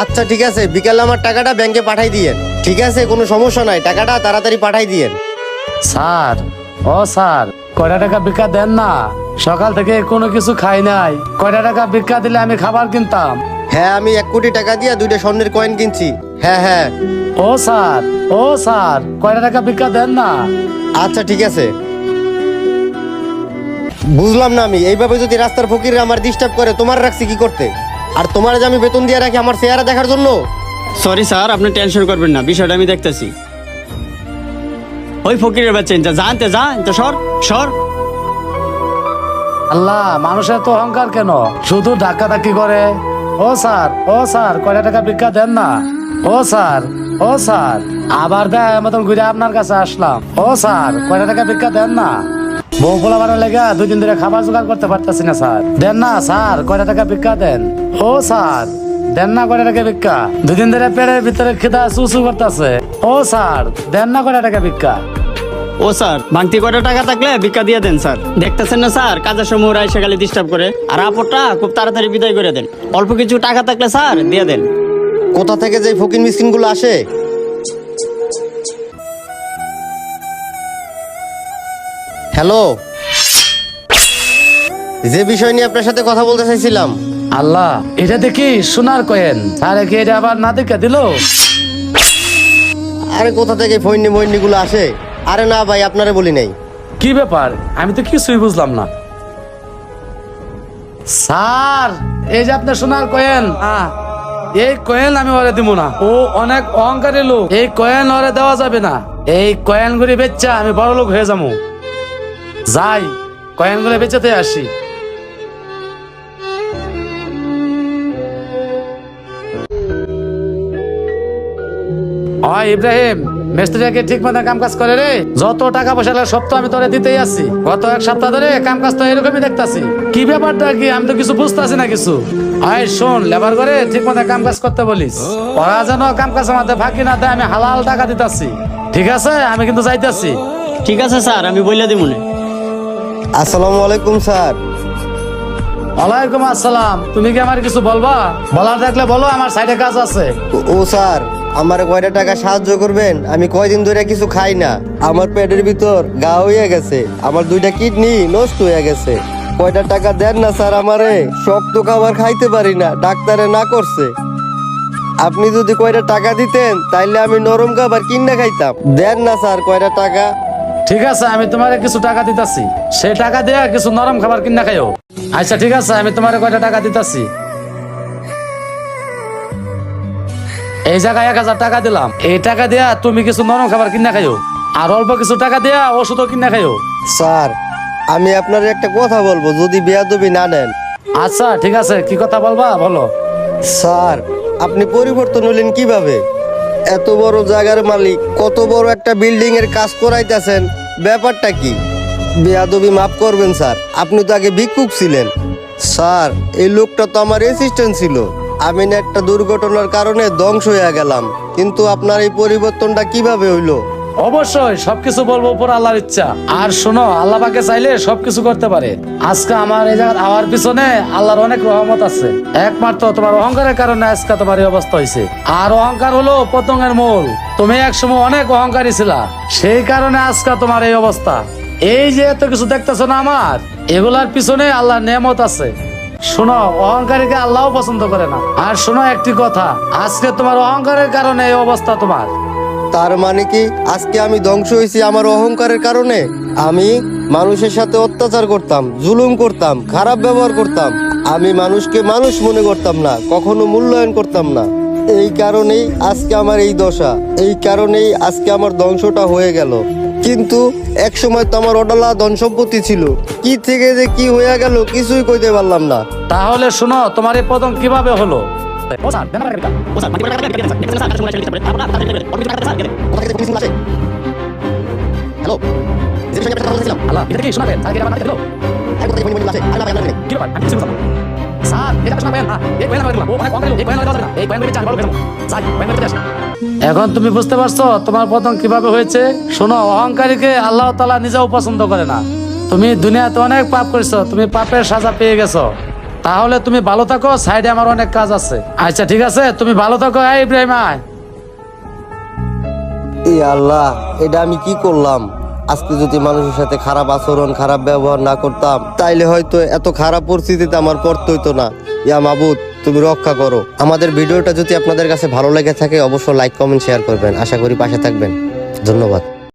আচ্ছা ঠিক আছে, বিকালে আমার টাকাটা ব্যাংকে পাঠাই দিয়েন। ঠিক আছে, কোনো সমস্যা নাই, টাকাটা তাড়াতাড়ি পাঠাই দিয়েন। স্যার, ও স্যার, কয়টা টাকা ভিক্ষা দেন না? সকাল থেকে কোনো কিছু খাই নাই। কয়টা টাকা ভিক্ষা দিলে আমি খাবার কিনতাম। হ্যাঁ, আমি 1 কোটি টাকা দিয়ে 2টা স্বর্ণের কয়েন কিনছি। হ্যাঁ হ্যাঁ। ও স্যার, ও স্যার, কয়টা টাকা ভিক্ষা দেন না? আচ্ছা ঠিক আছে। বুঝলাম না, আমি এইভাবে যদি রাস্তার ফকির আমার ডিস্টার্ব করে, তোমার রাখছি কি করতে? আর তোমার যে আমি বেতন দিয়ে রাখি আমার চেহারা দেখার জন্য? সরি স্যার, আপনি টেনশন করবেন না, বিষয়টা আমি দেখতেছি। ওই ফকিরের বাচ্চা জানতে সর সর। আল্লাহ, মানুষের তো অহংকার কেন? শুধু ধাক্কি করে। ও স্যার, ও স্যার, কয়টা টাকা ভিক্ষা দেন না? ও স্যার, ও স্যার, আবার দেয় মতন ঘুরে আপনার কাছে আসলাম। ও স্যার, কয়টা টাকা ভিক্ষা দেন না? বউ পোলা বানার লেগে 2 দিন ধরে খাবার জোগাড় করতে পারতেছি না স্যার। দেন না স্যার, কয়টা টাকা ভিক্ষা দেন। ও স্যার, দেন না কয়টা টাকা ভিক্ষা। 2 দিন ধরে পেটের ভিতরে খিদা চুচু করতেছে। ও স্যার, দেন না কয়টা টাকা ভিক্ষা। ও স্যার, ভাঙতি কয়টা টাকা থাকলে ভিক্ষা দিয়ে দেন স্যার। দেখতেছেন না স্যার, কাজের সময় ওরা এসে খালি ডিস্টার্ব করে। আর আপরটা খুব তাড়াতাড়ি বিদায় করে দেন। অল্প কিছু টাকা থাকলে স্যার দিয়ে দেন। কোথা থেকে যে ফকির মিসকিনগুলো আসে? হ্যালো, যে বিষয় নিয়ে আপনার সাথে কথা বলতে চাইছিলাম। আল্লাহ, এটা দেখি সোনার কয়েন। আরে কি এটা আবার না দেখা দিল? আরে কোথা থেকে ফৈন্নি গুলো আসে? আরে না ভাই, আপনারে বলি নাই। কি ব্যাপার? আমি তো কিছুই বুঝলাম না। স্যার, এই যে আপনার সোনার কয়েন। এই কয়েন আমি ওরে দিব না। ও অনেক অহংকারী লোক। এই কয়েন ওরে দেওয়া যাবে না। এই কয়েন গুলি বেচা আমি বড় লোক হয়ে যাবো। যাই, কয়েন গুলি বেচাতে আসি। ইব্রাহিম, মিস্ত্রিকে ঠিক মতো কাম কাজ করে রে। যত টাকা পয়সা লাগে সব তো আমি তোরে দিতেই আছি। গত 1 সপ্তাহ ধরে কাম কাজ তো এরকমই দেখতাছি। কি ব্যাপারটা কি? আমি তো কিছু বুঝতেছি না কিছু। শোন, লেবার করে ঠিক মতো কাম কাজ করতে বলিস। ওরা যেন কাম কাজ আমাদের ফাঁকি না দেয়। আমি হালাল টাকা দিতাছি। ঠিক আছে, আমি কিন্তু যাইতাছি। ঠিক আছে স্যার, আমি বইলা দিব না। আসসালামু আলাইকুম স্যার। ওয়ালাইকুম আসসালাম। তুমি কি আমার কিছু বলবা? বলার থাকলে বলো, আমার সাইডে কাজ আছে। ও স্যার, আমার কয়টা টাকা সাহায্য করবেন? আমি কয়দিন ধরে কিছু খাই না। আমার পেটের ভিতর গা হয়ে গেছে। আমার 2টা কিডনি নষ্ট হয়ে গেছে। কয়টা টাকা দেন না স্যার আমারে। শক্ত খাবার খাইতে পারি না, ডাক্তারে না করছে। আপনি যদি কয়টা টাকা দিতেন তাইলে আমি নরম খাবার কিনা খাইতাম। দেন না স্যার কয়টা টাকা। ঠিক আছে, আমি তোমারে কিছু টাকা দিতাছি। সেই টাকা দিয়ে কিছু নরম খাবার কিনা খাইও। আচ্ছা ঠিক আছে, আমি তোমারে কয়টা টাকা দিতাছি। এই জায়গায় 1000 টাকা দিলাম। এই টাকা দিয়া তুমি কিছু নরম খাবার কিনা খাইও। আর অল্প কিছু টাকা দিয়া ওষুধও কিনা খাইও। স্যার, আমি আপনার একটা কথা বলবো, যদি বেয়াদবি না নেন। আচ্ছা ঠিক আছে, কি কথা বলবা বলো। স্যার, আপনি পরিবর্তন হলেন কিভাবে? এত বড় জায়গার মালিক, কত বড় একটা বিল্ডিং এর কাজ করাইতেছেন, ব্যাপারটা কি? বেয়াদবি মাফ করবেন স্যার, আপনি তো আগে ভিক্ষুক ছিলেন। স্যার, এই লোকটা তো আমার অ্যাসিস্ট্যান্ট ছিল। আমি না একটা দুর্ঘটনার কারণে ধ্বংস হয়ে গেলাম, কিন্তু আপনার এই পরিবর্তনটা কিভাবে হইলো? অবশ্যই সবকিছু বলবো উপর আল্লাহর ইচ্ছা। আর শোনো, আল্লাহ পাকে চাইলে সবকিছু করতে পারে। আজকে আমার এই জায়গায় আওয়ার পিছনে আল্লাহর অনেক রহমত আছে। একমাত্র তোমার অহংকারের কারণে আজকে তোমার এই অবস্থা হয়েছে। আর অহংকার হলো পতঙ্গের মূল। তুমি একসময় অনেক অহংকারী ছিলা, সেই কারণে আজকে তোমার এই অবস্থা। এই যে এত কিছু দেখতেছো না আমার, এগুলার পিছনে আল্লাহর নেয়ামত আছে। শোনো, অহংকারীকে আল্লাহও পছন্দ করে না। আর শোনো একটি কথা, আজকে তোমার অহংকারের কারণে এই অবস্থা তোমার। তার মানে কি আজকে আমি ধ্বংস হয়েছি আমার অহংকারের কারণে? আমি মানুষের সাথে অত্যাচার করতাম, জুলুম করতাম, খারাপ ব্যবহার করতাম। আমি মানুষকে মানুষ মনে করতাম না, কখনো মূল্যায়ন করতাম না। এই কারণেই আজকে আমার এই দশা। এই কারণেই আজকে আমার ধ্বংসটা হয়ে গেল। কিন্তু এক সময় তো আমার অডালা ধন সম্পত্তি ছিল। কি থেকে যে কি হয়ে গেল কিছুই কইতে পারলাম না। তাহলে শোনো, তোমার এই পতন কিভাবে হলো। হ্যালো, যে বিষয়ে কথা বলছিলাম। আল্লাহ, এটা কি শোনাবেন? স্যার, কি এটা আমার দিলো? কোথা থেকে ফোন আসে? আল্লাহ ভাই, কি ব্যাপার? আমি কিছু বুঝলাম না। স্যার, এটা শোনাবেন না। এই কয়েন আমার দিলাম। ও অনেক অহংকারী লোক। এই কয়েন দেওয়া যাবে না। এই কয়েন বেচে আমি বড় হয়ে যাবো। যাই, কয়েন বেচে আসি। এখন তুমি বুঝতে পারছো তোমার পতন কিভাবে হয়েছে? শোনো, অহংকারীকে আল্লাহ তাআলা নিজেও পছন্দ করে না। তুমি দুনিয়াতে অনেক পাপ করেছো, তুমি পাপের সাজা পেয়ে গেছো। তাহলে তুমি ভালো থাকো, সাইডে আমার অনেক কাজ আছে। আচ্ছা ঠিক আছে, তুমি ভালো থাকো। এই ইব্রাহিম আয়। এ আল্লাহ, এটা আমি কি করলাম? আজকে যদি মানুষের সাথে খারাপ আচরণ, খারাপ ব্যবহার না করতাম, তাইলে হয়তো এত খারাপ পরিস্থিতিতে আমার পড়তে হইতো না। ইয়া মাবুদ, তুমি রক্ষা করো। আমাদের ভিডিওটা যদি আপনাদের কাছে ভালো লেগে থাকে, অবশ্যই লাইক, কমেন্ট, শেয়ার করবেন। আশা করি পাশে থাকবেন। ধন্যবাদ।